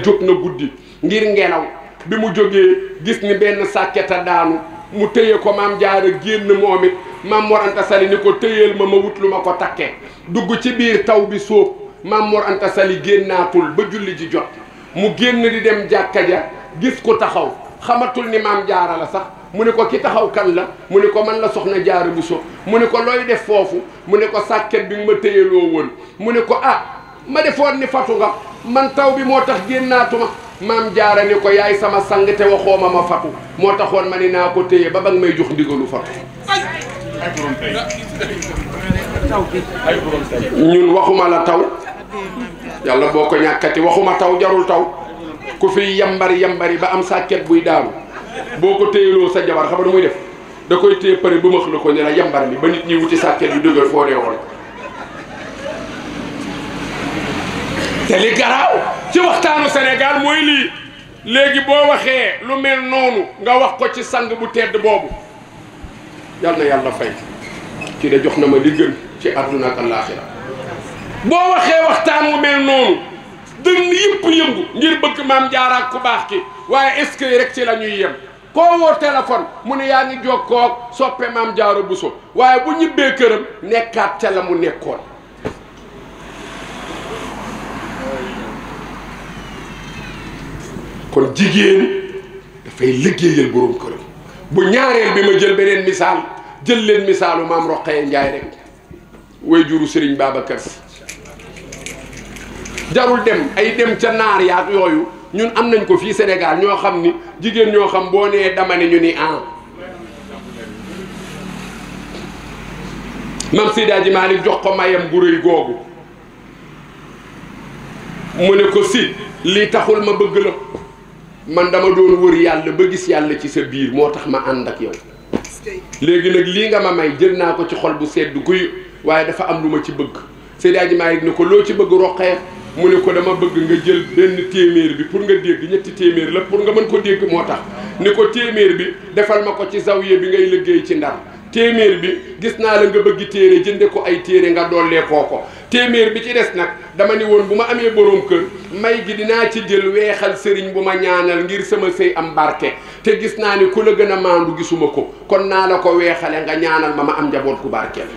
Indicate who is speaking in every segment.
Speaker 1: jóg na guddi ngir ngelaw bi mu jógee gis ni benn sàkketa daanu mu téye ko maam jaara génn moom it maam Mor Anta Sali ni ko téyeel ma wut lu ma ko takkee dugg ci biir taw bi sóob maam Mor Anta Sali génnaatul ba julli ji jot mu génn di dem jàkka ja gis ko taxaw xamatul ni maam jaara la sax mu ne ko ki taxaw kan la mu ne ko man la soxna jaara bu so mu ne ko looy def foofu mu ne ko sàkket bi nga ma téyeloo woon mu ne ko ah ma defoon ni fatu nga man taw bi moo tax génnaatuma maam jaara ni ko yaay sama sang te waxooma ma fatu moo taxoon ma ni naa ko téye ba may jox ndigalu fatu ñun waxuma la taw yàlla boo ko ñàkkati waxuma taw jarul taw ku fi yambari ba am sàkket buy daaru boo ko téyeloo sa jabar xam nga muy def da koy téye pare ba max la ko ne la yambar mi ba nit ñi wuti sàkket yu dëgër foo dee woon te li garaaw ci waxtaanu Sénégal mooy lii léegi boo waxee lu mel noonu nga wax ko ci sang bu tedd boobu yal na yàlla fay ci de jox na ma li gën ci àdduna ak àllaaxira boo waxee waxtaan wu mel noonu dënn yëpp yëngu ngir bëgg maam Jaara ak ku baax ki waaye est-ce que rek ci la ñuy yem koo woo téléphone mu ne yaa ngi jokkoo ak soppe maam Jaara Buso waaye bu ñibbee këram nekkaat ca la mu nekkoon. kon jigéen dafay liggéeyal borom këram bu ñaareel bi ma jël beneen misaal jël leen misaalu maam Roqaya Njaay rek way juru Sëriñ Babacar Si jarul dem ay dem ca naar yaak yooyu ñun am nañ ko fii Sénégal ñoo xam ni jigéen ñoo xam boo nee dama ne ñu ni ah mam Seydi Hadji Malick jox ko mayam bu rëy googu mu ne ko si lii taxul ma bëgg la man dama doon wër yàlla ba gis yàlla ci sa biir moo tax ma ànd ak yow léegi nag lii nga ma may jël naa ko ci xol bu sedd guy waaye dafa am lu ma ci bëgg Seydi Hadji Malick ne ko loo ci bëgg Roqaya mu ne ko dama bëgg nga jël benn téeméer bi pour nga dégg ñetti téeméer la pour nga mën ko dégg moo tax ni ko téeméer bi defal ma ko ci zawiya bi ngay liggéey ci Ndar téeméer bi gis naa la nga bëgg téere jënde ko ay téere nga dollee ko téeméer bi ci des nag dama ni woon bu ma amee boroom kër may gi dinaa ci jël weexal sëriñ bu ma ñaanal ngir sama sëy am barke te gis naa ni ku la gën a maandu gisuma ko kon naa la ko weexale nga ñaanal ma am njaboot ku barkeel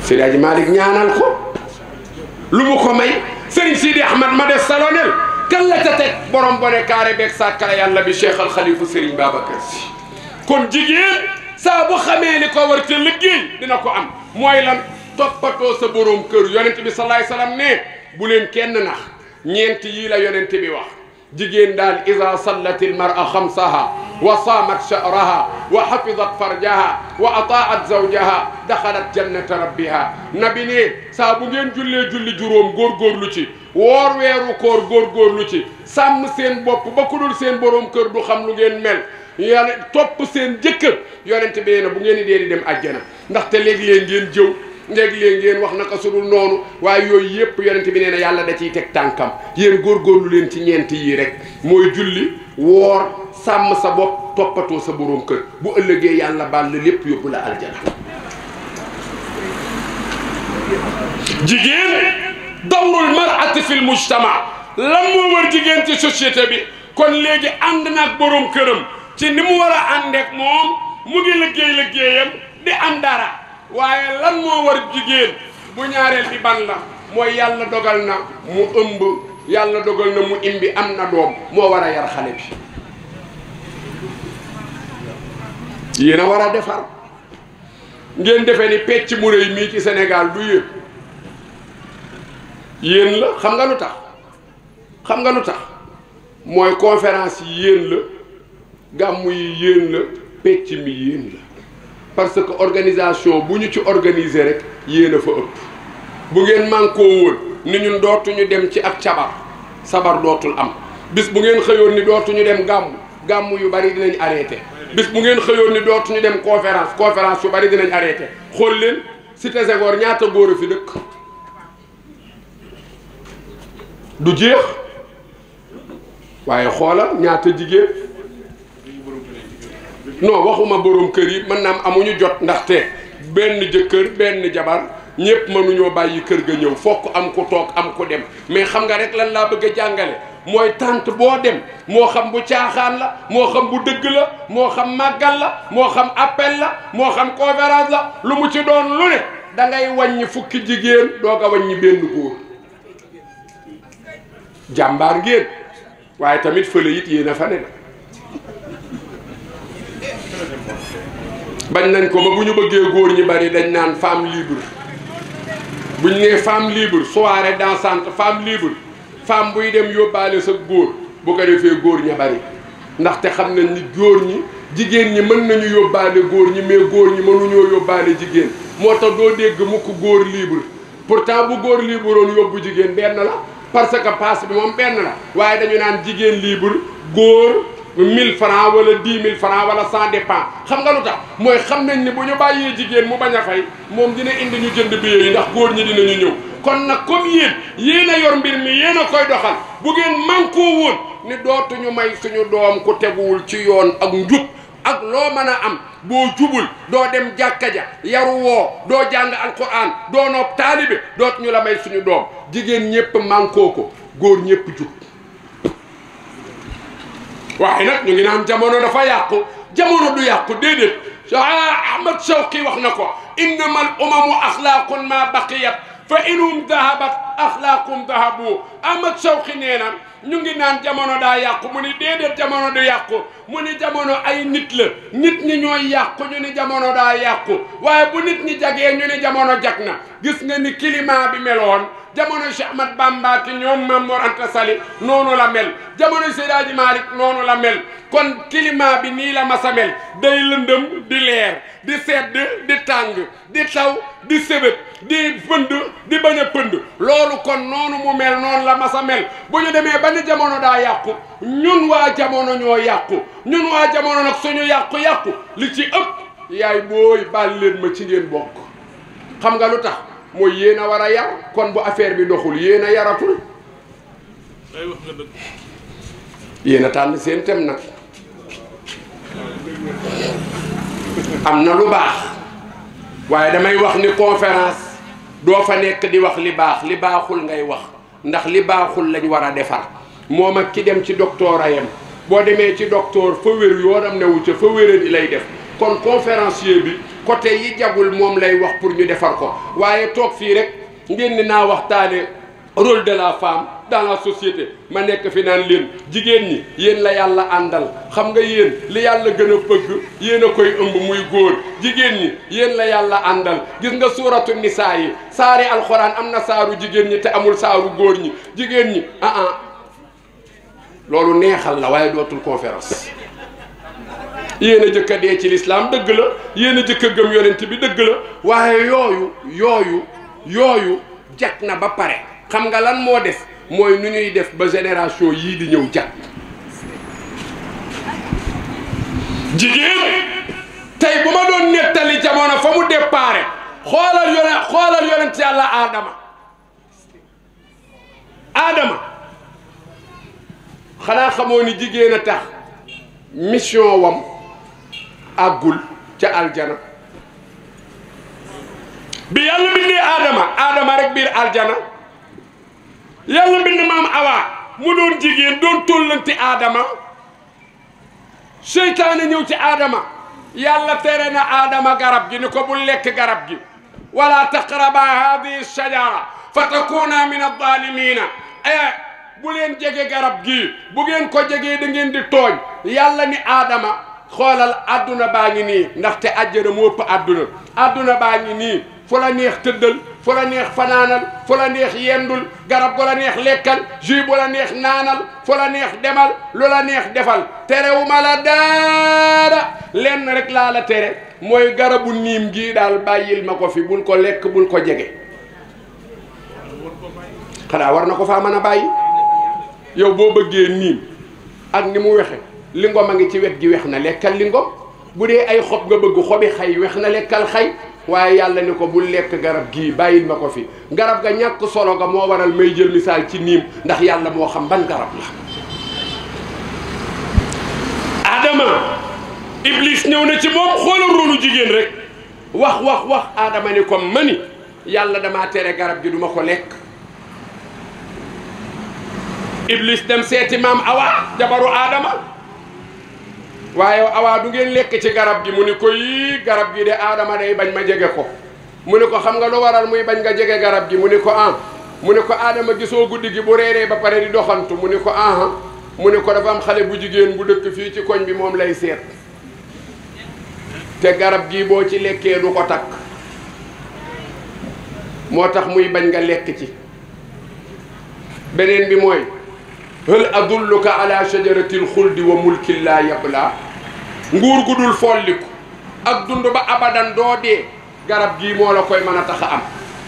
Speaker 1: Seydi Hadji Malick ñaanal ko lu mu ko may sëriñ Sidi Ahmad ma des salonel kan la ca teg borom bone kaare beeg sàkkala yàlla bi Cheikh Al Khalifa Sëriñ Babacar Si kon jigéen saa bu xamee li ko war ca liggéey dina ko am mooy lan toppatoo sa borom kër yonent bi salaay salaam ne bu leen kenn nax ñeent yii la yonent bi wax jigéen daal iza sallatil mar'a xamsaha wa saamat sha'raha wa hafizat farjaha wa ataat zawjaha daxalat jannata rabbiha nabi ne saa bu ngeen jullee julli juróom góorgóorlu ci woor weeru koor góorgóorlu ci sàmm seen bopp ba ku dul seen borom kër du xam lu ngeen mel yàlla topp seen jëkkër yonent bi na bu ngeen di dee di dem àjjana ndaxte léeg-léeg ngeen jëw léeg-léeg ngeen wax naka sudul noonu waaye yooyu yëpp yonent bi nee na yàlla da ciy teg tànkam yéen góorgóorlu leen ci ñeent yii rek mooy julli woor sàmm sa bopp toppatoo sa borom kër bu ëllëgee yàlla baal la lépp yóbbu la aljana jigéen dawrul mar'ati fil mujtama lan moo war jigéen ci société bi kon léegi ànd naag borom këram ci ni mu war a àndeek moom mu ngi liggéeyam di am dara waaye lan moo war jigéen bu ñaareel bi ban la mooy yàlla dogal na mu ëmb yàlla dogal na mu imbi am na doom moo war a yar xale bi yéen a war a defar ngeen defee ni pecc mu rëy mii ci Sénégal du yéen la xam nga lu tax mooy conférence yi yéen la gàmmu yi yéen la pecc mi yéen la parce que organisation bu ñu ci organiser rek yéen a fa ëpp bu ngeen mànkoo woon ni ñun dootuñu dem ci ak sabar dootul am bis bu ngeen xëyoon ni dootuñu dem gàmmu yu bari dinañ arrêté bis bu ngeen xëyoon ni dootuñu dem conférence yu bari dinañ arrêté xool leen Cité Senghor ñaata góor a fi dëkk du jeex waaye xoolal ñaata jigéen non waxuma borom kër yi mën naa am amuñu jot ndaxte benn jëkkër benn jabar ñëpp mënuñoo bàyyi kër ga ñëw fokk am ku toog am ku dem mais xam nga rek lan laa bëgg a jàngale mooy tànt boo dem moo xam bu caaxaan la moo xam bu dëgg la moo xam màggal la moo xam appel la moo xam conférence la lu mu ci doon lu ne da ngay wàññi fukki jigéen doog a wàññi benn góor jàmbaar ngeen waaye tamit fële it yéen a fa ne bañ nañ ko ba bu ñu bëggee góor ñi bari dañ naan femme libre bu ñu nee femme libre soirée dansante femme libre femme buy dem yóbbaale sa góor bu ko defee góor ña bari ndaxte xam nañ ni góor ñi jigéen ñi mën nañu yóbbaale góor ñi mais góor ñi mënuñoo yóbbaale jigéen moo tax doo dégg mukk góor libre pourtant bu góor libre woon yóbbu jigéen benn la parce que passe bi moom benn la waaye dañu naan jigéen libre góor 1000 francs wala 10 000 francs wala ça dépend xam nga lu tax mooy xam nañ ni bu ñu bàyyee jigéen mu bañ a fay moom dina indi ñu jënd billet yi ndax góor ñi dinañu ñëw kon nag comme yéen a yor mbir mi yéen a koy doxal bu ngeen mànkoo woon ni dootuñu may suñu doom ku teguwul ci yoon ak njub ak loo mën a am boo jubul doo dem jàkka ja yaru woo doo jàng alquran doo nopp taalibe dootuñu la may suñu doom jigéen ñëpp mànkoo ko góor ñëpp jub waaye nag ñu ngi naan jamono dafa yàqu jamono du yàqu déedéet Ahmad Shawqi wax na ko innama al umamu axlaaqun ma baqiyat fa inhum dahabat axlaaqum dahabu Ahmad Shawqi nee na ñu ngi naan jamono daa yàqu mu ni déedéet jamono du yàqu mu ni jamono ay nit la nit ñi ñooy yàqu ñu ni jamono daa yàqu waaye bu nit ñi jagee ñu ni jamono jag na gis nga ni climat bi meloon jamono Cheikh Ahmad Bamba ki ñoom Mame Mor Anta Sali noonu la mel jamono Seydi Hadji Malick noonu la mel kon climat bi nii la masa mel day lëndëm di leer di sedd di tàng di taw di sébét di pënd di bañ a pënd loolu kon noonu mu mel noonu la masa mel bu ñu demee ba ni jamono daa yàqu ñun waa jamono ñoo yàqu ñun waa jamono nag suñu yàqu-yàqu li ci ëpp yaay booy baal leen ma ci ngeen bokk xam nga lu tax mooy yéen a war a yar kon bu affaire bi doxul yéen a yaratul yéen a tànn seen tem nag am na lu baax waaye damay wax ni conférence doo fa nekk di wax li baaxul ngay wax ndax li baaxul lañ war a defar moom ak ki dem ci docteur ayam boo demee ci docteur fa wér yoonam newu ca fa wéradi lay def kon conférencier bi côté yi jagul moom lay wax pour ñu defar ko waaye toog fii rek ngeen ni naa waxtaane rôle de la femme dans la société ma nekk fi naan leen jigéen ñi yéen la yàlla àndal xam nga yéen li yàlla gën a bëgg yéen a koy ëmb muy góor jigéen ñi yéen la yàlla àndal gis nga suuratu nisaa yi saari alxuraan am na saaru jigéen ñi te amul saaru góor ñi jigéen ñi loolu neexal la waaye dootul conférence yéen a jëkk a dee ci lislaam dëgg la yéen a jëkk a gëm yonent bi dëgg la waaye yooyu jag na ba pare xam nga lan moo def mooy nu ñuy def ba génération yii di ñëw jag jigéen tey bu ma doon nettali jamono fa mu déparé xoolal yonent yàlla Adama xanaa xamoo ni jigéen a tax mission wam àggul ca aljana bi yàlla bindee Adama rek biir aljana yàlla bind maam Awa mu doon jigéen doon tollanti Adama seytaane ñëw ci Adama yàlla tere na Adama garab gi ni ko bu lekk garab gi wala taqraba hadihi shajara fa takuna min adh-dhalimina bu leen jege garab gi bu ngeen ko jegee da ngeen di tooñ yàlla ni Adama xoolal adduna baa ngi nii ndaxte àjjana moo ëpp adduna baa ngi nii fu la neex tëddal fu la neex fanaanal fu la neex yendul garab gu la neex lekkal jus bu la neex naanal fu la neex demal lu la neex defal terewuma la daara lenn rek laa la tere mooy garabu niim gii daal bàyyil ma ko fi bul ko lekk bul ko jege xanaa war na ko faa mën a bàyyi yow boo bëggee niim ak ni mu wexe lingom a ngi ci wet gi wex na lekkal lingom bu dee ay xob nga bëgg xobi xay wex na lekkal xay waaye yàlla ni ko bul lekk garab gii bàyyil ma ko fi garab ga ñàkk solo ga moo waral may jël misaal ci niim ndax yàlla moo xam ban garab la Adama Iblis ñëw na ci moom xoolal rôlu jigéen rek wax Adama ni ko mani yàlla damaa tere garab gi duma ko lekk. Iblis dem seeti maam Awa jabaru Adama waaye Awa du ngeen lekk ci garab gi mu ni ko yii garab gi de Adama day bañ ma jege ko mu ni ko xam nga lu waral muy bañ nga jege garab gi mu ni ko mu ni ko Adama gisoo guddi gi bu reeree ba pare di doxantu mu ni ko mu ni ko dafa am xale bu jigéen bu dëkk fii ci koñ bi moom lay seet te garab gi boo ci lekkee du ko takk moo tax muy bañ nga lekk ci. beneen bi mooy hal adulluka ala shajaratil xuldi wa mulkin laa yabla nguur gu dul folliku ak dund ba abadan doo dee garab gii moo la koy mën a tax a am.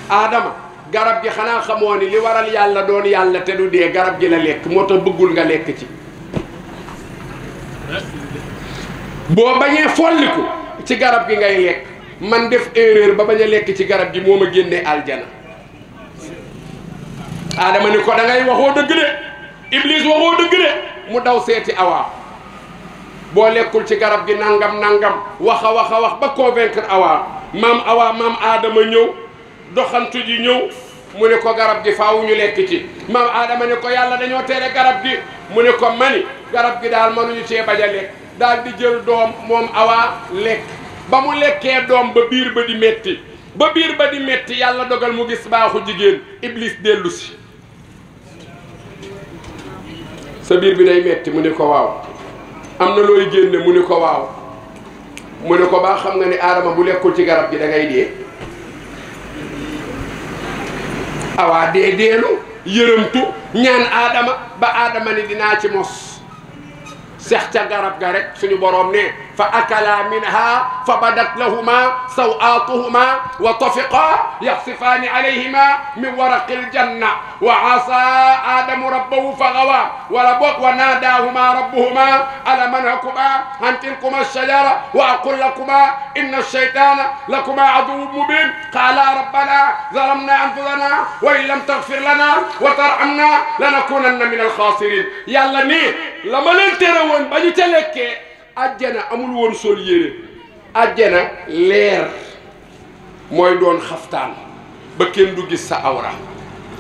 Speaker 1: Adama garab gi xanaa xamoo ni li waral yàlla doon yàlla te du dee garab gi la lekk moo tax bëggul nga lekk ci. boo bañee folliku ci garab gi ngay lekk man def erreur ba bañ a lekk ci garab gi moo ma génne aljana. Adama ni ko da ngay waxoo dëgg de Iblis waxoo dëgg de mu daw seeti Awa boo lekkul ci garab gi nangam wax ba convaincre Awa maam Adama ñëw doxantu ji ñëw mu ne ko garab gi faaw ñu lekk ci maam Adama ne ko yàlla dañoo tere garab gi mu ne ko mani garab gi daal mënuñu cee bañ a lekk daal di jël doom moom Awa lekk ba mu lekkee doom ba biir ba di metti yàlla dogal mu gis baaxu jigéen Iblis dellu si sa biir bi day metti mu ne ko waaw am na looy génne mu ne ko waaw mu ne ko baa xam nga ni Adama bu lekkul ci garab gi da ngay dee. Awa deelu yërëmtu ñaan Adama ba Adama ni dinaa ci mos sex ca garab ga rek suñu borom ne fa akala minha fa badat lahuma sawatuhuma wa tafiqa yaxsifaani alayhima min waraqil janna wa asa adamu rabbahu fa gawa wala boog wa naadaahuma rabbuhuma alam anhakuma an tilkuma alshajara wa aqul lakuma inna alshaytana lakuma aduwwun mubin qala rabbana zalamna anfusana wa in lam taghfir lana wa tarhamna lanakunanna min alkhasirin. yàlla ni la ma leen tere woon ba ñu ca lekkee ajjana amul woon sol yére ajjana leer mooy doon xaftaan ba kenn du gis sa awra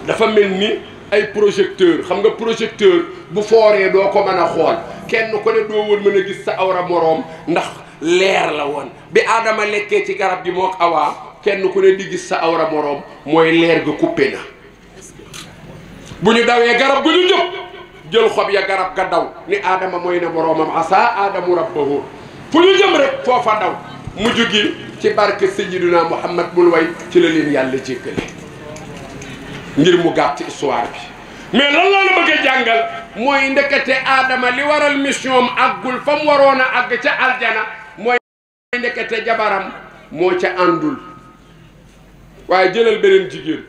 Speaker 1: dafa mel ni ay projecteur xam nga projecteur bu fooree doo ko mën a xool kenn ko ne doo woon mën a gis sa awra moroom ndax leer la woon bi Adama lekkee ci garab gi mook Awa kenn ku ne di gis sa awra moroom mooy leer ga coupé na bu ñu dawee garab gu ñu jóg jël xob ya garab ga daw ni Adama mooy na boroomam asa adamu rabbahu fu ñu jëm rek foofa daw mujj gi ci barke Sayyiduna Muhammad bul way ci la leen yàlla jéggale ngir mu gàtt histoire bi mais lan la bëgg a jàngal mooy ndekete Adama li waral mission am àggul fa mu waroon a àgg ca aljana mooy ndekete jabaram moo ca àndul waaye jëlal beneen jigéen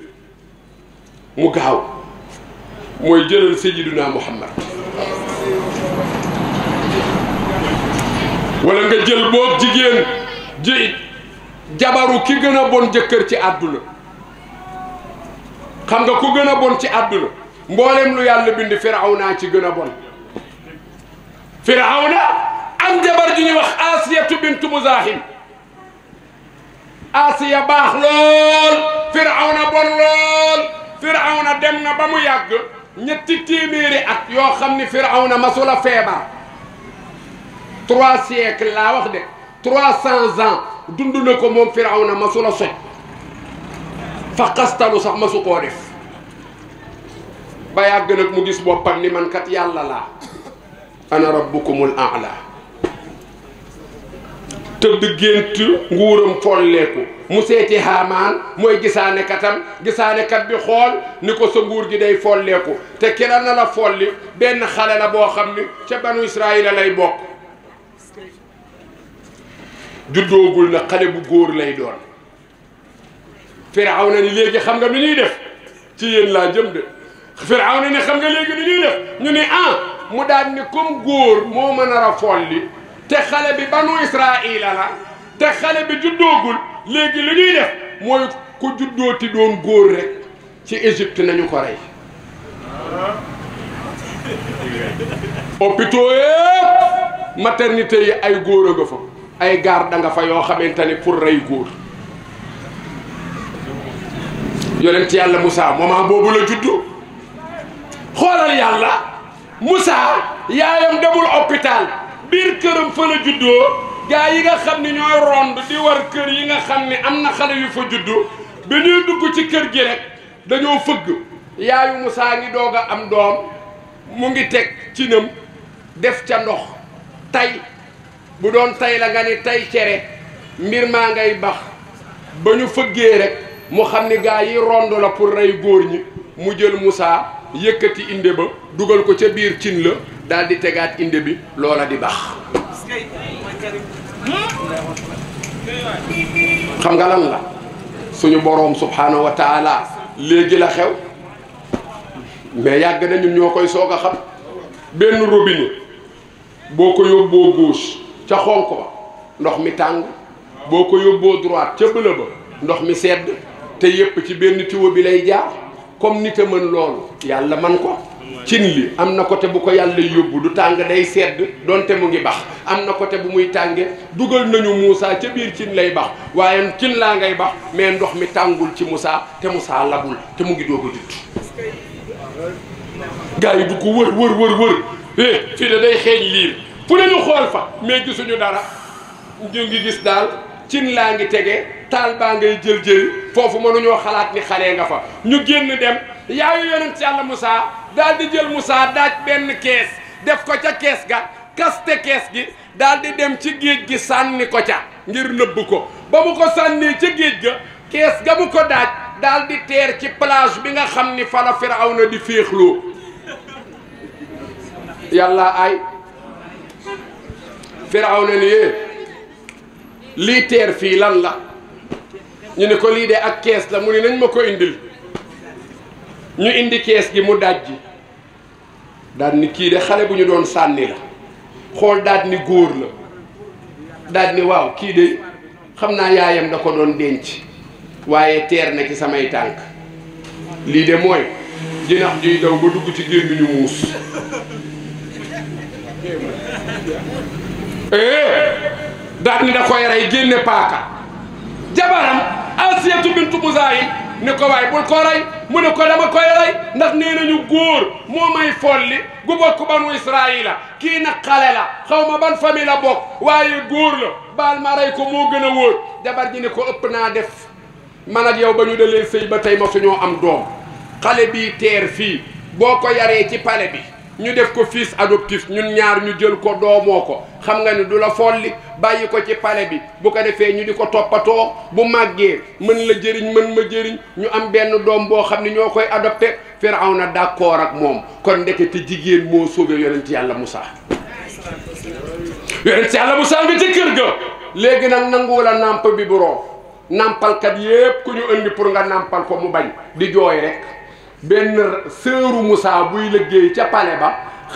Speaker 1: mu gaaw mooy jëlal Sayyiduna Muhammad wala nga jël boog jigéen ji jabaru ki gën a bon jëkkër ci àdduna xam nga ku gën a bon ci àdduna mboolem lu yàlla bind Firawna ci gën a bon Firawna am jabar ji ñuy wax Asiyatu bintu Muzahim Asiya baax lool Firawna bon lool Firawna dem na ba mu yàgg ñetti téeméeri at yoo xam ni Firawna masula feebar 3 siècles laa wax de 300 ans dund na ko moom Firawna masula soj fa xastalu sax masu koo def ba yàgg nag mu gis boppam ni man kat yàlla laa ana rabbukumul a'la tëdd gént nguuram folleeku mu seeti Haamaan mooy gisaane katam gisaane kat bi xool ni ko sa nguur gi day folleeku te kila na la folli benn xale la boo xam ni ca banu Israayila lay bokk juddoogul na xale bu góor lay doon Firawna ni léegi xam nga nu ñuy def ci yéen laa jëm de Firawna ni xam nga léegi nu ñuy def ñu ni mu daan ni comme góor moo mën a folli te xale bi banu Israayila la te xale bi juddoogul léegi lu ñuy def mooy ku juddooti doon góor rek ci Égypte nañu ko rey hôpitaux yëpp maternité yi ay góor a nga fa ay garde da nga fa yoo xamante ni pour rey góor yonent yàlla Moussa moment boobu la juddu xoolal yàlla Moussa yaayam demul hôpital biir këram fa la juddoo gaa yi nga xam ne ñooy rond di war kër yi nga xam ne am na xale yu fa juddu bi ñuy dugg ci kër gi rek dañoo fëgg yaayu Moussa ngi doog a am doom mu ngi teg ci nam def ca ndox tay bu doon tay la nga ni tay cere mbir maa ngay bax ba ñu fëggee rek mu xam ni gaa yi rond la pour rey góor ñi mu jël Moussa yëkkati inde ba dugal ko ca biir cin la daal di tegaat inde bi loola di bax xam nga lan la suñu boroom subhanahu wa taala léegi la xew mais yàgg na ñun ñoo koy soog a xam benn robinet boo ko yóbboo gauche ca xonk ba ndox mi tàng boo ko yóbboo droite ca bële ba ndox mi sedd te yépp ci benn tuyau bi lay jaar comme nit a mën loolu yàlla man ko cin li am na côté bu ko yàlla yóbbu du tàng day sedd donte mu ngi bax am na côté bu muy tànge dugal nañu Moussa ca biir cin lay bax waaye cin laa ngay bax mais ndox mi tàngul ci Moussa te Moussa labul te mu ngi doog a judd gars yi du ko wër fii de day xeeñ liir fu ne ñu xool fa mais gisuñu dara ñu ngi gis daal cin laa ngi tege taal baa ngay jël foofu mënuñoo xalaat ni xale nga fa ñu génn dem yaayu yonent yàlla Moussa daal di jël Moussa daaj benn kees def ko ca kees ga kaste kees gi daal di dem ci géej gi sànni ko ca ngir nëbb ko ba mu ko sànnee ca géej ga kees ga mu ko daaj daal di teer ci plage bi nga xam ni fa la Firawna di féexloo yàlla ay Firawna ni lii teer fii lan la ñu ne ko lii de ak kees la mu ne nañ ma ko indil ñu indi kees gi mu dajji daal ni kii de xale bu ñu doon sànni la xool daal ni góor la daal ni waaw kii de xam naa yaayam da ko doon denc waaye teer na ci samay tànk lii de mooy jinax juy daw ba dugg ci gémmiñu muus daal ni da koy rey génne paaka jabaram Asiyatu bintu Muzaahim ni ko waay bul ko rey mu ne ko dama koy rey ndax nee nañu góor moo may folli gu bokk banu Israayila kii nag xale la xaw ma ban famille la bokk waaye góor la baal ma rey ko moo gën a wóor jabar ji ni ko ëpp naa def man ak yow ba ñu dalee sëy ba tey ma suñoo am doom xale bii teer fii boo ko yaree ci pale bi ñu def ko fils adoptif ñun ñaar ñu jël ko doomoo ko xam nga ni du la folli bàyyi ko ci pale bi bu ko defee ñu di ko toppatoo bu màggee mën la jëriñ mën ma jëriñ ñu am benn doom boo xam ne ñoo koy adopté Firawna d'accord ak moom kon ndekete jigéen moo sauvé yonent yàlla Moussa yonent yàlla Moussa nga ci kër ga léegi nag nanguwu la nàmp bi buron nàmpalkat yépp ku ñu indi pour nga nàmpal ko mu bañ di jooy rek benn sëru Moussa buy liggéey ca pale ba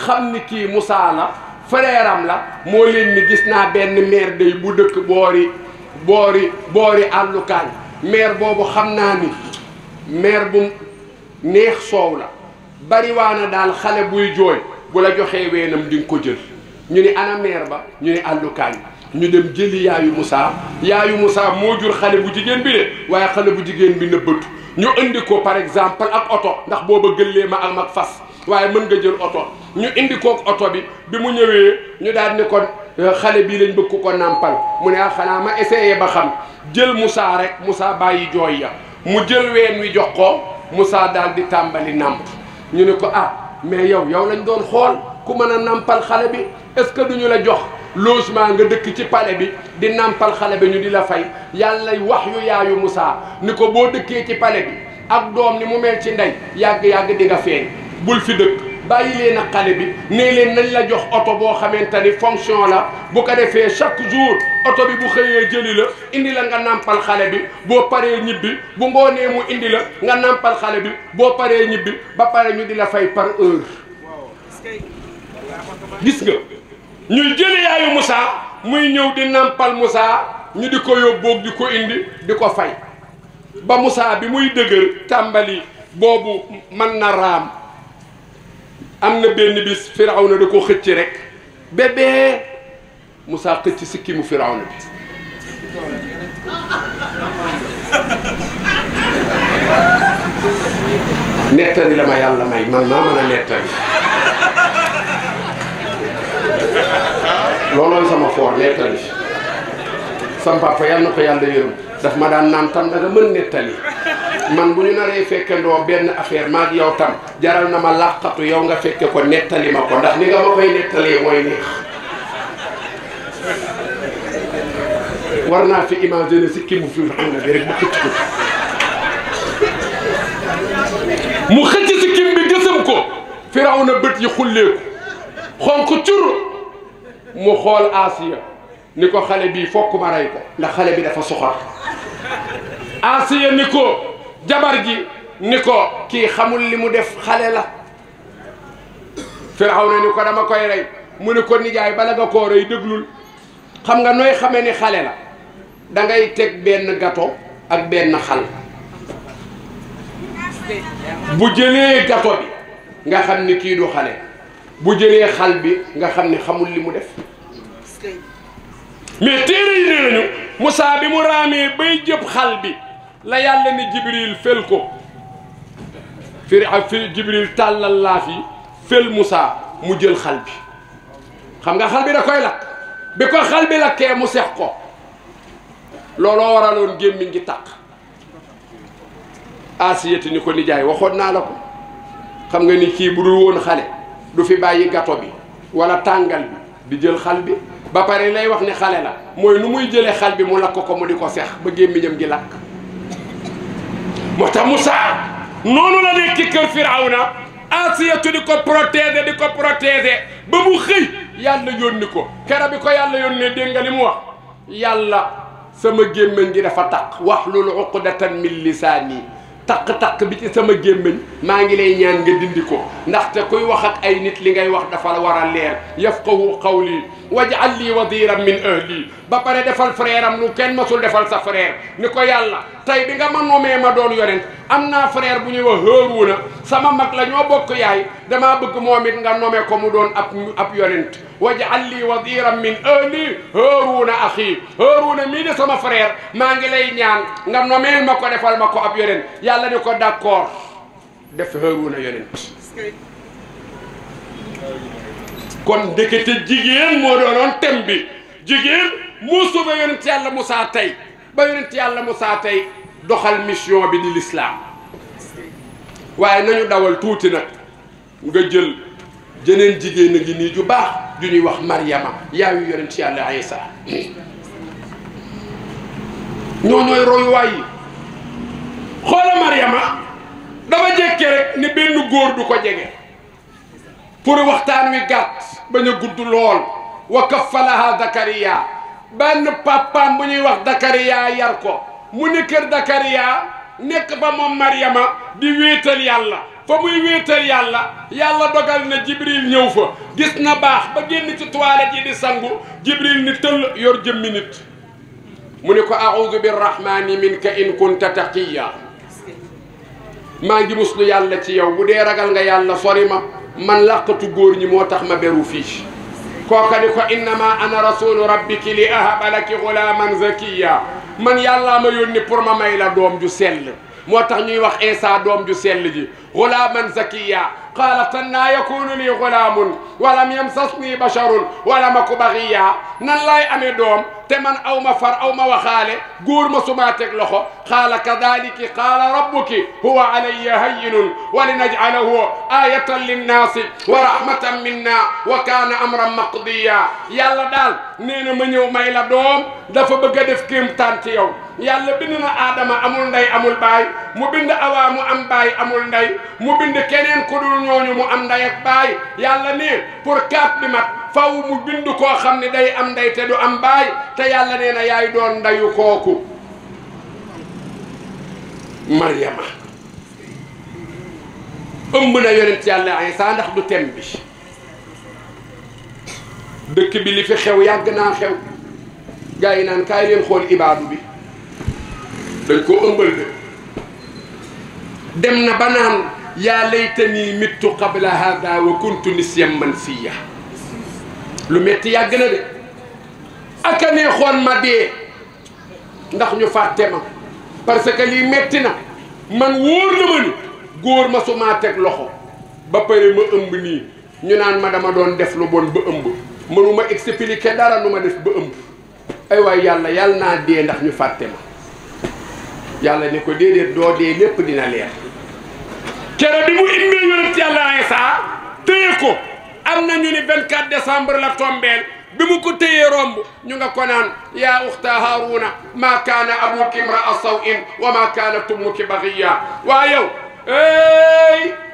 Speaker 1: xam ni kii Moussa la frère am la moo leen ni gis naa benn maire day bu dëkk boori àllukaan maire boobu xam naa ni maire bu neex soow la bariwaana daal xale buy jooy bu la joxee weenam di nga ko jël ñu ni ana maire ba ñu ni àllukaan ñu dem jëli yaayu Moussa moo jur xale bu jigéen bi de waaye xale bu jigéen bi nëbbatu ñu indi ko par exemple ak oto ndax booba gëllee ma am ak fas waaye mën nga jël oto ñu indi ko oto bi mu ñëwee ñu daal ni ko xale bii lañ bëgg ko nàmpal mu ne xanaa ma essayé ba xam jël Moussa rek Moussa bàyyi jooy ya mu jël ween wi jox ko Moussa daal di tàmbali nàmp ñu ne ko mais yow lañ doon xool ku mën a nàmpal xale bi est-ce que duñu la jox logement nga dëkk ci palais bi di nàmpal xale bi ñu di la fay yàlla wax yu yaayu Moussa ni ko boo dëkkee ci palais bi ak doom ni mu mel ci ndey yàgg-yàgg di nga feeñ bul fi dëkk bàyyi leen ak xale bi nee leen nañ la jox oto boo xamante ni fonction la bu ko defee chaque jour oto bi bu xëyee jëli la indi la nga nàmpal xale bi boo paree ñibbi bu ngoonee mu indi la nga nàmpal xale bi boo paree ñibbi ba pare ñu di la fay par heure gis nga ñuy jëli yaayu Moussa muy ñëw di nàmpal Moussa ñu di ko yóbboog di ko indi di ko fay ba Moussa bi muy dëgër tàmbali boobu mën na raam am na benn bis Firawna da ko xëcc rek bébé Moussa xëcc sikki mu Firawna bi nettali la ma yàlla may man maa mën a nettali loolooy sama foor nettali sama papa yàlla na ko yàlla yërëm daf ma daan naan tam da nga mën nettali man bu ñu naree fekkendoo benn affaire maag yow tam jaral na ma làqatu yow nga fekke ko nettali ma ko ndax ni nga ma koy nettalee mooy neex war naa fi imaginer si kii mu fi xam nga bi rek ba xëcc ko mu xëcc si kim bi gësam ko Firawna bët yi xulleeku xonq cur mu xool Asiya ni ko xale bii fokk ma rey ko ndax xale bi dafa soxor Asiya ni ko jabar ji ni ko kii xamul li mu def xale la Firawna ni ko dama koy rey mu ni ko nijaay bala nga koo rey déglul xam nga nooy xamee ni xale la da ngay teg benn gâteau ak benn xal bu jëlee gâteau bi nga xam ni kii du xale bu jëlee xal bi nga xam ni xamul li mu def mais téere yi nee nañu Moussa bi mu raamee bay jëpp xal bi la yàlla ni Jibril fel ko fi Jibril tàllal laa fi fel Moussa mu jël xal bi xam nga xal bi da koy lakk bi ko xal bi lakkee mu sex ko looloo waraloon gémmiñ gi tàq Asiyati ni ko nijaay waxoon naa la ko xam nga ni kii bu dul woon xale du fi bàyyi gâteau bi wala tàngal bi di jël xal bi ba pare lay wax ni xale la mooy nu muy jëlee xal bi mu lakk ko mu di ko sex ba gémmiñam gi lakk moo tax Moussa noonu la nekk kër Firawna Asiyatu di ko protéger ba mu xëy yàlla yónni ko kera bi ko yàlla yónnee dégg nga li mu wax yàlla sama gémmiñ gi dafa taq wahlul uqdatan min lisaani taq-taq bi ci sama gémmiñ maa ngi lay ñaan nga dindi ko ndaxte kuy wax ak ay nit li ngay wax dafa war a leer yafqahu qawli waj'al li wadiran min ahli ba pare defal frère am lu kenn masul defal sa frère ni ko yàlla tey bi nga ma nomee ma doon yonent am naa frère bu ñuy wax Haaruna sama mag la ñoo bokk yaay damaa bëgg moom it nga nomee ko mu doon ab yonent waj'al li wadiran min ahli Haaruna axi Haaruna mii de sama frère maa ngi lay ñaan nga nomeel ma ko defal ma ko ab yonent yàlla ni ko d'accord def Haaruna yonent kon ndekete jigéen moo doonoon tem bi jigéen moo sauvé yonent yàlla Moussa tey ba yonent yàlla Moussa tey doxal mission bi di l'islam waaye nañu dawal tuuti nag nga jël jeneen jigéen a ngi nii ju baax ju ñuy wax Maryama yaayu yonent yàlla Isa ñoo ñooy royuwaay yi xoola Maryama dafa jekke rek ni benn góor du ko jege pour waxtaan wi gàtt bañ a gudd lool wa kaffalaha Zakariya benn papaam bu ñuy wax Zakariya yar ko mu ni kër Zakariya nekk fa moom Maryama di wéetal yàlla fa muy wéetal yàlla yàlla dogal na Jibril ñëw fa gis na baax ba génn ci toilette yi di sangu Jibril ni tëll yor jëmmi nit mu ne ko a'udhu birrahmani minka in kunta taqiya maa ngi muslu yàlla ci yow bu dee ragal nga yàlla sori ma man làqatu góor ñi moo tax ma beru fii kooka ni ko innama ana rasulu rabbiki li ahaba laki ghulaman zakiya man yàllaa ma yónni pour ma may la doom ju sell moo tax ñuy wax Isa doom ju sell ji ghulaman zakiya qaalat annaa yakunu lii ghulaamun walam yamsasnii basharun walam aku baghiya nan laay amee doom te man aw ma far aw ma waxaale góor ma sumaa teg loxo qaala kadhalika qaala rabbuki huwa alayya hayyinun wa linaj'alahu ayatan linnaasi wa rahmatan minna wa kaana amran maqdiya yàlla daal nee na ma ñëw may la doom dafa bëgg a def kéemtaan ci yow yàlla bind na Aadama amul ndey amul baay mu bind Awa mu am baay amul ndey mu bind keneen ku dul ñooñu mu am ndey ak baay yàlla ne pour kaat bi mat faw mu bind koo xam ne day am ndey te du am baay te yàlla nee na yaay doon ndeyu kooku Maryama ëmb na yonent yàlla Isa ndax du tem bi dëkk bi li fi xew yàgg naa xew gars yi naan kaay leen xool ibaadu bi dañ ko ëmbal de dem na ba naan yaa laytanii mittu qabla hada wa kuntu nisyan mansiya lu metti yàgg na de aka neexoon ma dee ndax ñu fàtte ma parce que lii metti na man wóor na ma ni góor ma su maa teg loxo ba pare ma ëmb nii ñu naan ma dama doon def lu bon ba ëmb mënuma expliquer dara nu ma def ba ëmb ay waay yàlla naa dee ndax ñu fàtte ma yàlla ni ko déedéet doo dee lépp dina leer kero bi mu imbee yonent yàlla Isaa téye ko am na ñu ni 24 décembre la tombeel bi mu ko téyee romb ñu nga ko naan yaa uxta Haaruna maa kaana abuki imra'a saw'in wa maa kaanat ummuki baghiya waa yow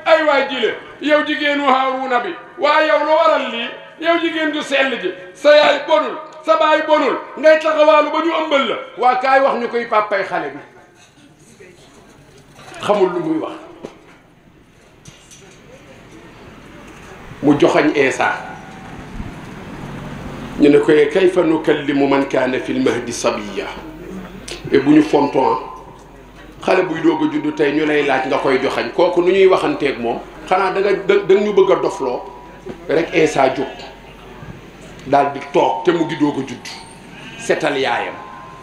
Speaker 1: ay waay jile yow jigéenu Haaruna bi waa yow lu waral lii yow jigéen ju sell ji sa yaay bonul sa baay bonul ngay taxawaalu ba ñu ëmbal la waa kaay wax ñu koy pàppay xale bi xamul lu muy wax mu joxañ Isaa ñu ne koy kayfa nukallimu man kaana fil mahdi sabiyya et bu ñu fonton xale buy doog a juddu tey ñu lay laaj nga koy joxañ kooku nu ñuy waxanteeg moom xanaa da ñu bëgg a dofloo rek Isaa jóg daal di toog te mu ngi doog a judd setal yaayam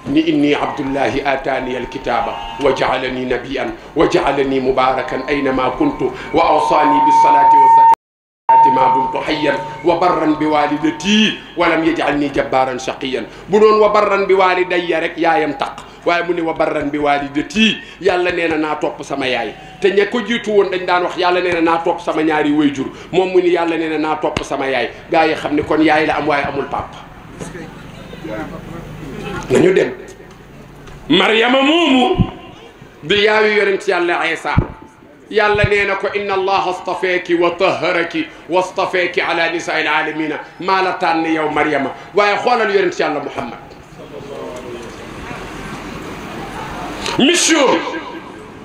Speaker 1: ni inni abdullahi ataani alkitaba wa jaalani nabiyan wa jaalani mubarakan aynama kuntu wa awsaani bisalati wa zakati ma dumtu hayyan wa barran bi walidati wa lam yajalni jabbaran shaqiyan bu doon wa barran bi walidayya rek yaayam taq waaye mu ne wa barran bi walidati yàlla nee na naa topp sama yaay te ña ko jiitu woon dañ daan wax yàlla nee na naa topp sama ñaari wayjur moom mu ni yàlla nee na naa topp sama yaay gaa yi xam ne kon yaay la am waaye amul papa nañu dem Maryama moomu di yaayu yonent yàlla Isa yàlla nee na ko inna allaha astafeeki wa taharaki wa astafeeki ala nisaa il alamina maa la tànn yow Maryama waaye xoolal yonent yàlla Muhammad mission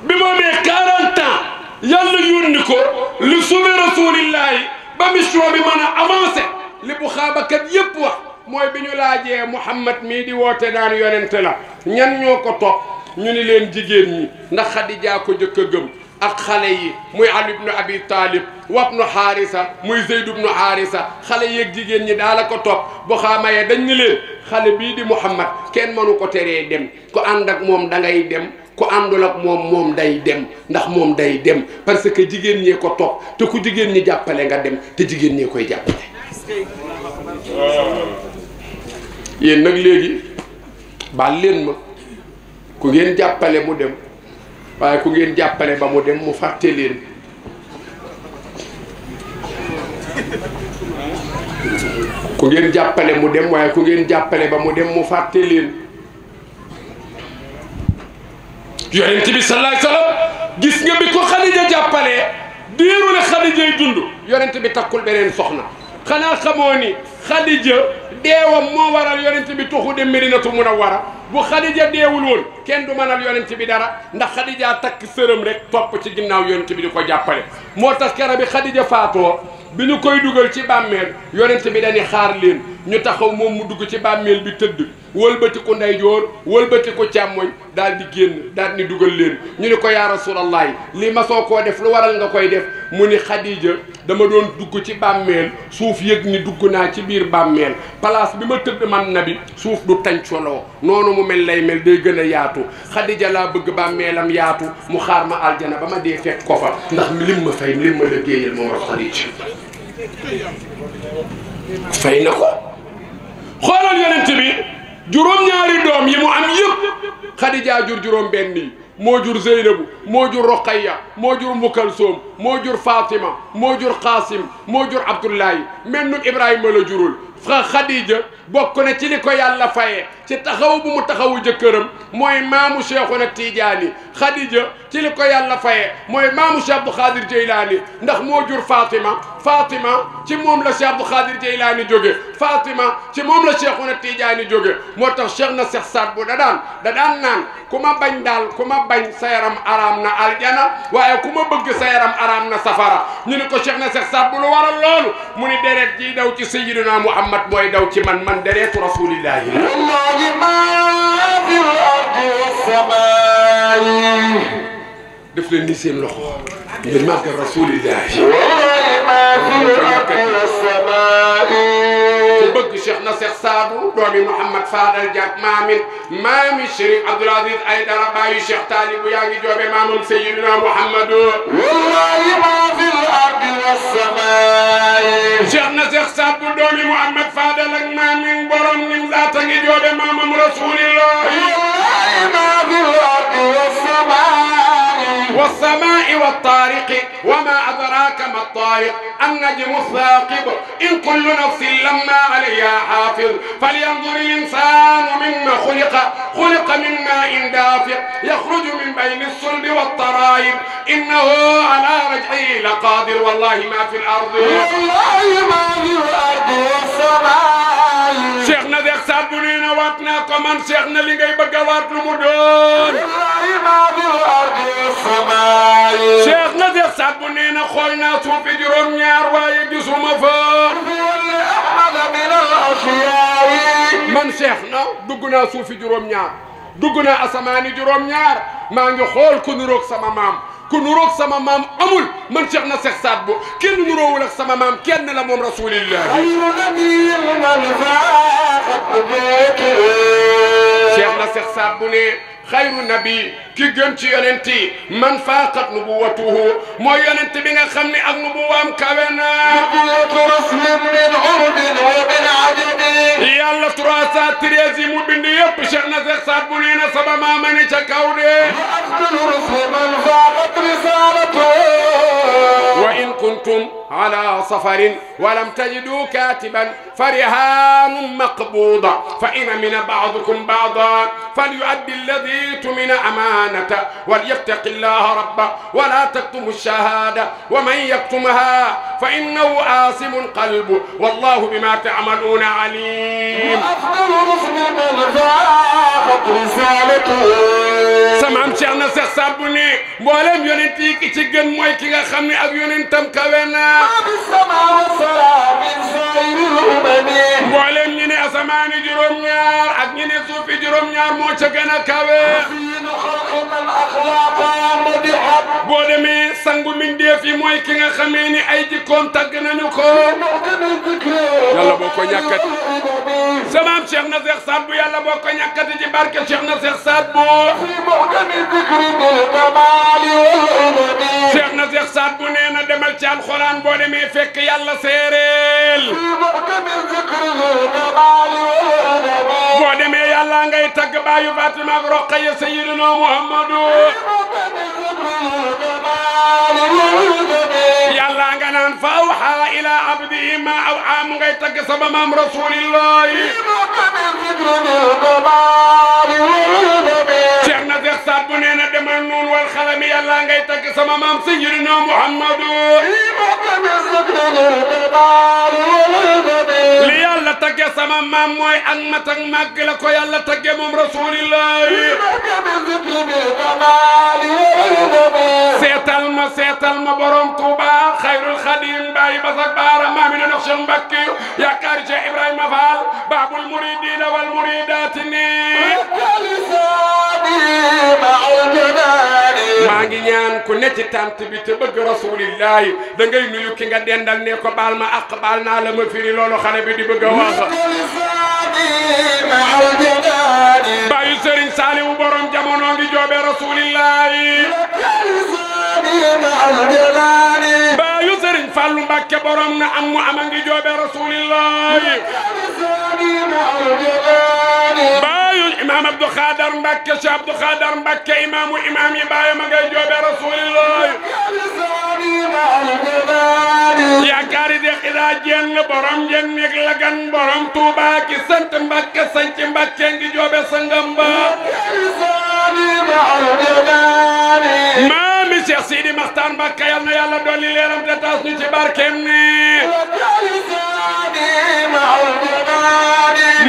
Speaker 1: bi mu amee 40 ans yàlla yónni ko li sauver rasulillahi ba mission bi mën a avancé li bu xaabakat yépp wax mooy bi ñu laajee Muhammad mii di woote naan yonente la ñan ñoo ko topp ñu ni leen jigéen ñi ndax Xadija ko jëkk a gëm ak xale yi muy Ali ibnu Abi Talib wabnu Haarisa muy Zeyd ibnu Haarisa xale yeeg jigéen ñi daala ko topp boo xaamayee dañ ni leen xale bii di Muhammad kenn mënu ko teree dem ku ànd ak moom da ngay dem ku àndul ak moom day dem ndax moom day dem parce que jigéen ñee ko topp te ku jigéen ñi jàppale nga dem te jigéen ñee koy jàppale. yéen nag léegi baal leen ma ku ngeen jàppale mu dem waaye ku ngeen jàppale ba mu dem mu fàtte leen ku ngeen jàppale mu dem waaye ku ngeen jàppale ba mu dem mu fàtte leen yonent bi sallallahu alayhi wasallam gis nga bi ko Xadija jàppalee diiru la Xadijay dund yonent bi takkul beneen soxna xanaa xamoo ni Xadija deewam moo waral yonent bi tuxu dem Medinatu Munawwara bu Xadija deewul woon kenn du mënal yonent bi dara ndax Xadija takk sërëm rek topp ci ginnaaw yonent bi di ko jàppale moo tax kera bi Xadija faatoo bi ñu koy dugal ci bàmmeel yonent bi dañuy xaar leen ñu taxaw moom mu dugg ci bàmmeel bi tëdd wëlbatiku ndeyjoor wëlbatiku càmmoñ daal di génn daal ni dugal leen ñu ni ko yaa rasulallahi li ma soo koo def lu waral nga koy def mu ni Xadija dama doon dugg ci bàmmeel suuf yëg ni dugg naa ci biir bàmmeel place bi ma tëdd man nabi suuf du tàncoloo noonu mu mel lay mel day gën a yaatu Xadija laa bëgg bàmmeelam yaatu mu xaar ma aljana ba ma dee fekk ko fa ndax lim ma fay lim ma liggéeyal moom ak Xadija fay na ko xoolal yonent bi juróom-ñaari doom yi mu am yëpp Xadija jur juróom benn yi moo jur Zeynabu moo jur Roqaya moo jur Mukalsoom moo jur Fatima moo jur Qasim moo jur Abdullahi mel nu Ibrahima la jurul fra Xadija bokk na ci li ko yàlla fayee ci taxaw bu mu taxawu jëkkëram mooy maamu Cheikhuna Tijaani Xadija ci li ko yàlla fayee mooy maamu Cheikh Abdou Khadir Jeylaani ndax moo jur Fatima Fatima ci moom la Cheikh Abdou Khadir Jeylaani jóge Fatima ci moom la Cheikhuna Tijaani jóge moo tax Cheikh na Cheikh Saad bu da daan naan ku ma bañ daal ku ma bañ sa yaram araam na aljana waaye ku ma bëgg sa yaram araam na safara ñu ne ko Cheikh na Cheikh Saad bu lu waral loolu mu ni deret ji daw ci Sayyidina Muhammad mooy daw ci man deretu rasulillahi def leen ni seen loxo ngir màggal rasulillahi bëgg Cheikh na Cheikh Sadou doomi Mouhamad Fadal Diak maamin maami Chérif Abdoul Aziz Aïdara baayu Cheikh Talibou yaa ngi joobe maamam Seydina Mouhamadou wallahi ma fil ardi was-samaa'i Cheikh na Cheikh Sadou doomi Mouhamad Fadal ak maamin borom nim zaata ngi joobe maamam Rasulillah wallahi ma fil ardi was-samaa'i was-samaa'i wat-taariq وما أدراك ما الطارق النجم الثاقب إن كل نفس لما عليها حافظ فلينظر الإنسان مما خلق من ماء دافق يخرج من بين الصلب والترائب إنه على رجعه لقادر والله ما في الأرض والله ما في الأرض والسماء شيخنا ذيك سابونينا واتنا كمان شيخنا اللي جاي بقوات المدون والله ما في الأرض والسماء شيخنا ذيك سابونينا خلنا صوفي جروم ñaar waaye gisuma fa من الأشياء man Cheikh na dugg naa suufi juróom ñaar dugg naa asamaani juróom ñaar maa ngi xool ku nuroog sama maam ku nuroog sama maam amul man Cheikh na Cheikh Saad Bou kenn nuroowul ak sama maam kenn la moom rasulillah Cheikh na Cheikh Saad Bou ne xayru nabi ki gën ci yonent yi man faaqat nubuwatuhu mooy yonent bi nga xam ne ak nubuwaam kawe na yàlla 313 yi mu bind yëpp Cheikh na Cheikh Saad Bou nee na sama maama ne ca kaw de wa in kuntum ala safarin walam tajidu katiban farihanun maqbuda fa in amina ba'dukum ba'dan falyu'addi alladhi tumina amanata وليتق الله ربه ولا تكتم الشهادة ومن يكتمها فإنه آثم قلبه والله بما تعملون عليم أفضل مسلم فاقت رسالته سمعم شيخنا Cheikh Saad Bou ne mboolem yonent yi ki ci gën mooy ki nga xam ne ak yonentam kawe na mboolem ñi ne asamaani juróom-ñaar ak ñi ne suufi juróom-ñaar moo ca gën a kawe boo demee sangu mindeef yi mooy ki nga xamee ni ay jikkoom tagg nañu ko yàlla boo ko ñàkkati samaam Cheikh na Cheikh Saad Bou yàlla boo ko ñàkkati ci barke Cheikh na Cheikh Saad Bou Cheikh na Cheikh Saad Bou nee na demal ci alxuraan boo demee fekk yàlla séeréel boo demee yàlla ngay tagg baayu Fatima ak Roqaya Sayyidina Muhammadu yàlla nga naan fa awhaa ila abdihi ma awhaa mu ngay tagg sama maam rasulillahi Cheikh na Cheikh Saad Bou nee na demal nuun wal xalami yàlla ngay tagg sama maam Sayyidina Muhammadu li yàlla tagge sama maam mooy ak mat ak màgg la ko yàlla tagge moom rasulillahi seetal ma borom Touba xayrul xadim bàyyi basak baara maami na dox Cheikh Mbacke yaakaar Cheikh Ibrahima Fall babul muridina wal muridati ni maa ngi ñaan ku ne ci tant bi te bëgg rasulillahi da ngay nuyu ki nga dendal ne ko baal ma ak baal naa la ma firi loolu xale bi di bëgg a wax bàyyi Serigne Saliou borom jamono ngi joobe rasulillahi bàyyi Serigne Fallou Mbacké borom na am mu ama ngi joobe rasulillahi bàyyi imam Abdou Khadar Mbacké Cheikh Abdou Khadar Mbacké imam yi bàyyi ma ngay joobe rasulillahi yaakaari de xidaa jenn borom jenn nek lagan borom Touba ki sant Mbacké sant Mbacké ngi joobe sangam ba maami Cheikh Sidi Makhtar Mbacké yal na yàlla dolli leeram te taas ñu ci barkeem ni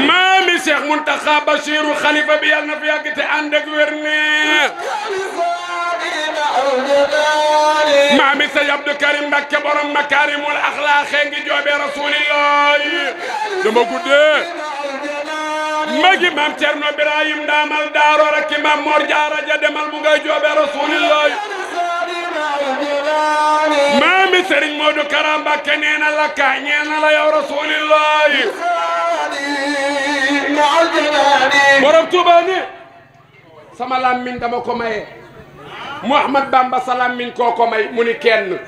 Speaker 1: maami Cheikh Mountakha Bachirou xalifa bi yal na fi yàgg te ànd ak wér ni maami Sëñ Abdou Karim Mbacké borom makarimul axlaaq ngi joobe rasulillahi dama guddee magi maam Cerno Birahim Ndamal Daaro rek maam Mor Jaara ja demal mu ngay joobe rasulillahi maami Serigne Modou Kara Mbacké nee na la ka ñeel na la yow rasulillahi borom Tuuba ne sama lammiñ dama ko maye Mouhamad Bamba sa lammiñ koo ko may mu ni kenn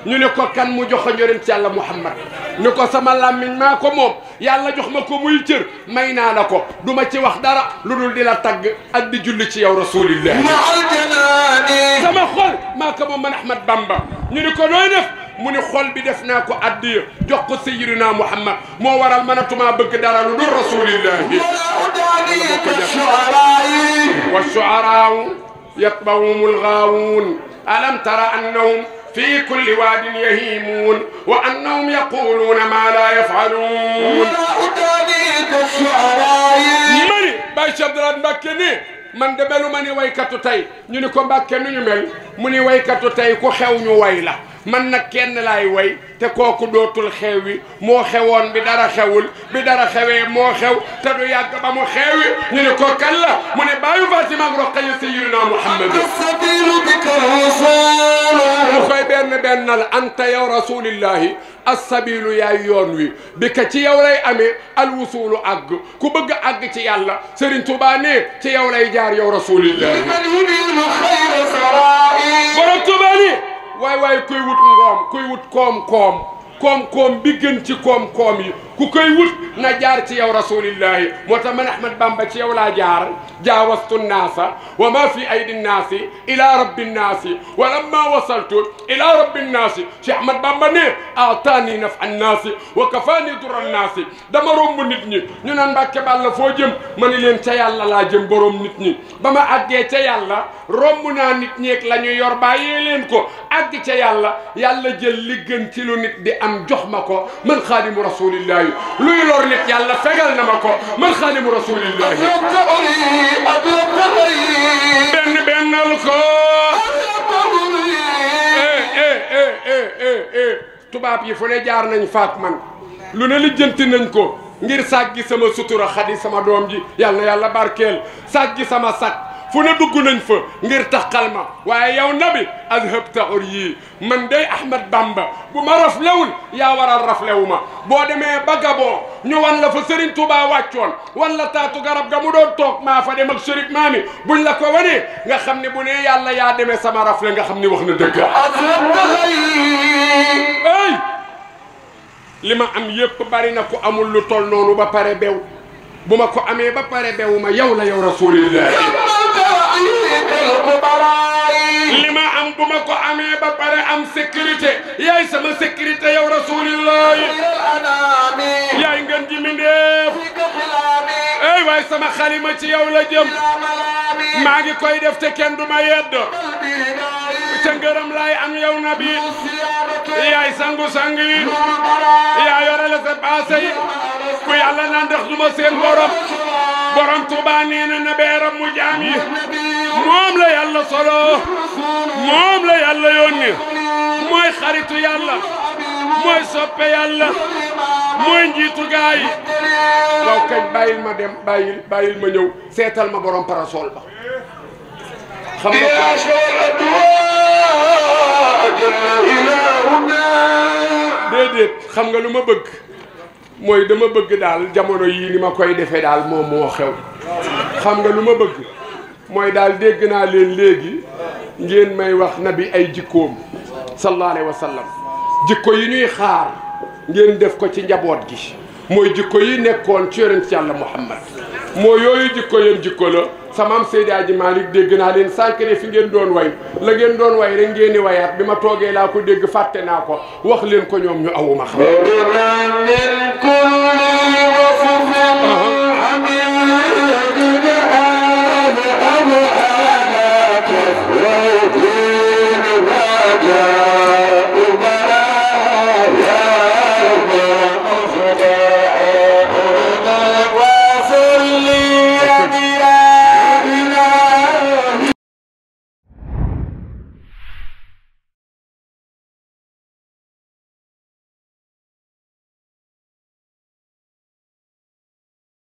Speaker 1: ñu ne ko kan mu jox ko yonent Yàlla Muhammad ni ko sama lammiñ maa ko moom yàlla jox ma ko muy cër may naa la ko du ma ci wax dara lu dul di la tagg ak di julli ci yow rasulillah sama xol maa ko moom man Ahmad Bamba ñu ni ko nooy def mu ni xol bi def naa ko addiya jox ko sayyidina Muhammad moo waral mënatuma bëgg dara lu dul rasulillah wa shu'araa'u yatba'uhumul ghaawuun alam tara annahum في كل واد يهيمون وأنهم يقولون ما لا يفعلون mani Baye Cheikh Abdoulaye Mbacké ni man de belu ma ni waykatu tey ñu ni ko Mbacké nu ñu mel mu ni waykatu tey ku xew ñu way la man nag kenn laay way te kooku dootul xew wi moo xewoon bi dara xewul bi dara xewee moo xew te du yàgg ba mu xewi ñu ni ko kan la mu ne baayu Fatima ak Roqaya sayyidina Muhammad mu koy bennal anta yow rasulillahi assabilu yaay yoon wi bi ka ci yow lay amee alwusulu àgg ku bëgg àgg ci yàlla Serigne Touba ne ci yow lay jaar yow rasulillahi borom Touba ni waay waay kuy wut ngoom kuy wut koom-koom bi gën ci koom-koom yi ku koy wut na jaar ci yow rasulillahi moo tax man Ahmad Bamba ci yow laa jaar jaawastu nnaasa wa ma fi aydi nnaasi ila rabbi nnaasi wa lamma wasaltu ila rabbi nnaasi Cheikh Ahmad Bamba ne aataani nafa nnaasi wa kafaani dura nnaasi dama romb nit ñi ñu naan Mbàkke Balla foo jëm ma ni leen ca yàlla laa jëm borom nit ñi ba ma àggee ca yàlla romb naa nit ñeeg la ñu yor bàyyee leen ko àgg ca yàlla jël li gën ci lu nit di am jox ma ko man xaadimu rasulillahi luy lor nit yàlla fegal na ma ko man xaadimu rasulillahi bennal ko tubaab yi fu ne jaar nañ faak man lu ne lijjanti nañ ko ngir sàggi sama sutura xadi sama doom ji yàlla na yàlla barkeel sàggi sama sak fu ne dugg nañ fa ngir taxal ma waaye yow nabi azhabta uryi man day Ahmad Bamba bu ma raflewul yaa waral raflewu ma boo demee ba Gabon ñu wan la fa Serigne Touba wàccoon wan la taatu garab ga mu doon toog maa fa dem ak Chérif Maami buñ la ko wanee nga xam ne bu nee yàlla yaa demee sama rafle nga xam ne wax na dëgg ay li ma am yépp bari na ko amul lu tol noonu ba pare bew bu ma ko amee ba pare bewu ma yow la yow rasulillah li ma am bu ma ko amee ba pare am sécurité yaay sama sécurité yow rasulillah yaay ngeen ji mindeef ey waay sama xalima ci yow la jëm maa ngi koy def te kenn du ma yedd te ngërëm laay am yow nabi yaay sangu sang yi yaa yore la sa paase yi ku yàlla naan ndax du ma seen borom Tuuba nee na nabeeram mu jaam yi moom la yàlla solo moom la yàlla yónni mooy xaritu yàlla mooy soppe yàlla mooy njiitu gaay yi waaw kañ bàyyil ma dem bàyyil ma ñëw seetal ma borom parasol ba xam nga déedéet xam nga lu ma bëgg mooy dama bëgg daal jamono yii ni ma koy defee daal moom moo xew xam nga lu ma bëgg mooy daal dégg naa leen léegi ngeen may wax nabi ay jikkoom sallallahu alayhi wa sallam jikko yi ñuy xaar ngeen def ko ci njaboot gi mooy jikko yi nekkoon ci yonent Yàlla Muhammad moo yooyu jikko yéen jikko la samaam Seydi Aji Malick dégg naa leen sànq ne fi ngeen doon way la ngeen doon way rek ngeen di wayaat bi ma toogee laa ko dégg fàtte naa ko wax leen ko ñoom ñu awuma xam